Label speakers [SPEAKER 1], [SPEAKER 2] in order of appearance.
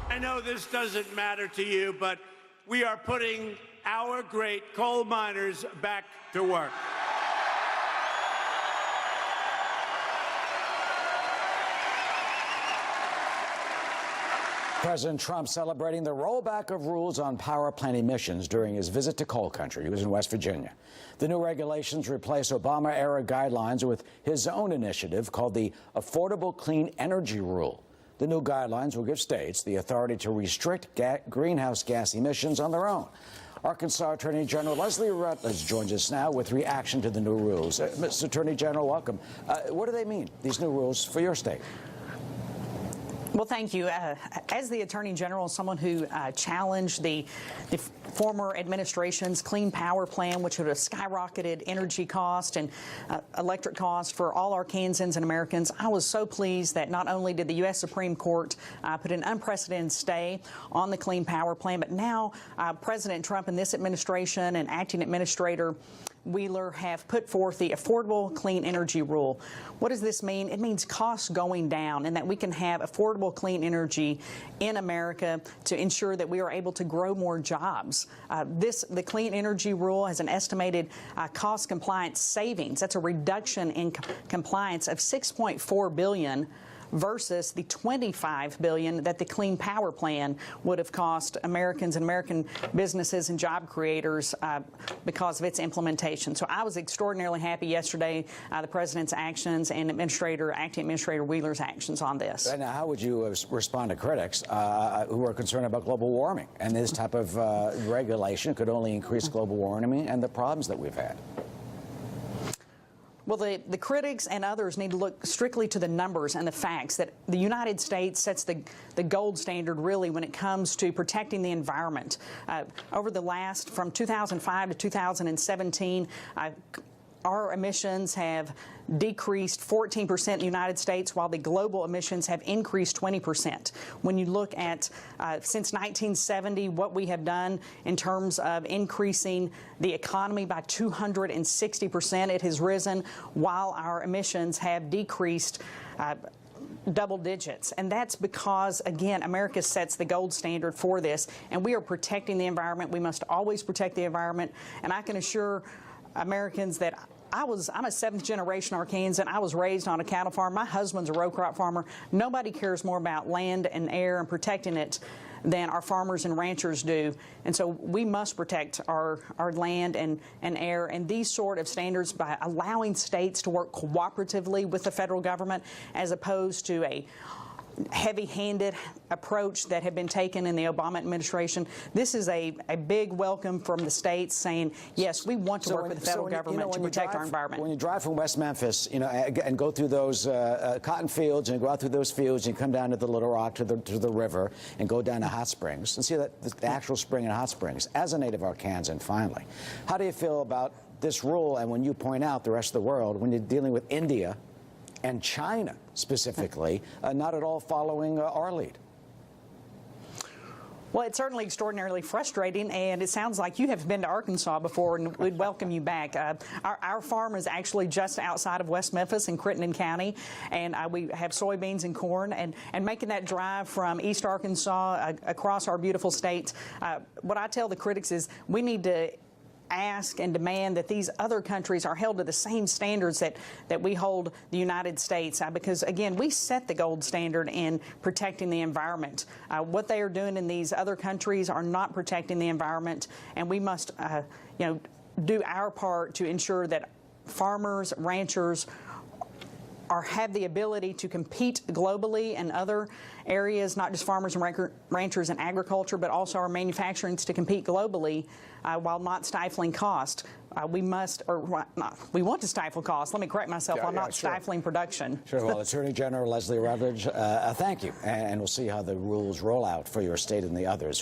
[SPEAKER 1] I know this doesn't matter to you, but we are putting our great coal miners back to work.
[SPEAKER 2] President Trump celebrating the rollback of rules on power plant emissions during his visit to coal country. He was in West Virginia. The new regulations replace Obama-era guidelines with his own initiative called the Affordable Clean Energy Rule. The new guidelines will give states the authority to restrict greenhouse gas emissions on their own. Arkansas Attorney General Leslie Rutledge joins us now with reaction to the new rules. Mr. Attorney General, welcome. What do they mean, these new rules, for your state?
[SPEAKER 3] Well, thank you. As the Attorney General, someone who challenged the former administration's Clean Power Plan, which would have skyrocketed energy cost and electric cost for all Arkansans and Americans, I was so pleased that not only did the U.S. Supreme Court put an unprecedented stay on the Clean Power Plan, but now President Trump and this administration and Acting Administrator Wheeler have put forth the Affordable Clean Energy Rule. What does this mean? It means costs going down and that we can have affordable clean energy in America to ensure that we are able to grow more jobs. The Clean Energy Rule has an estimated cost compliance savings. That's a reduction in compliance of $6.4 billion versus the $25 billion that the Clean Power Plan would have cost Americans and American businesses and job creators because of its implementation. So I was extraordinarily happy yesterday, the President's actions and Acting Administrator Wheeler's actions on this.
[SPEAKER 2] And now, how would you respond to critics who are concerned about global warming? And this type of regulation could only increase global warming and the problems that we've had.
[SPEAKER 3] Well, the critics and others need to look strictly to the numbers and the facts that the United States sets the gold standard, really, when it comes to protecting the environment. Over the last, from 2005 to 2017, our emissions have decreased 14% in the United States, while the global emissions have increased 20%. When you look at, since 1970, what we have done in terms of increasing the economy by 260%, it has risen, while our emissions have decreased double digits. And that's because, again, America sets the gold standard for this, and we are protecting the environment. We must always protect the environment, and I can assure Americans that I'm a seventh-generation Arkansan. I was raised on a cattle farm. My husband's a row crop farmer. Nobody cares more about land and air and protecting it than our farmers and ranchers do. And so we must protect our land and air, and these sort of standards by allowing states to work cooperatively with the federal government as opposed to a heavy-handed approach that had been taken in the Obama administration. This is a big welcome from the states saying, yes, we want to work with the federal government to protect our environment.
[SPEAKER 2] When you drive from West Memphis, and go through those cotton fields and go out through those fields and come down to the Little Rock, to the river, and go down to Hot Springs and see the actual spring in Hot Springs, as a native Arkansan, finally. How do you feel about this rule, and when you point out the rest of the world, when you're dealing with India and China specifically, not at all following our lead?
[SPEAKER 3] Well, it's certainly extraordinarily frustrating, and it sounds like you have been to Arkansas before, and we'd welcome you back. Our farm is actually just outside of West Memphis in Crittenden County, and we have soybeans and corn, and making that drive from East Arkansas across our beautiful state, what I tell the critics is we need to ask and demand that these other countries are held to the same standards that we hold the United States, because, again, we set the gold standard in protecting the environment. What they are doing in these other countries are not protecting the environment, and we must, do our part to ensure that farmers, ranchers, have the ability to compete globally in other areas, not just farmers and ranchers and agriculture, but also our manufacturing to compete globally while not stifling cost. We want to stifle cost. Let me correct myself. I'm not stifling production.
[SPEAKER 2] Sure. Well, Attorney General Leslie Rutledge, thank you. And we'll see how the rules roll out for your state and the others.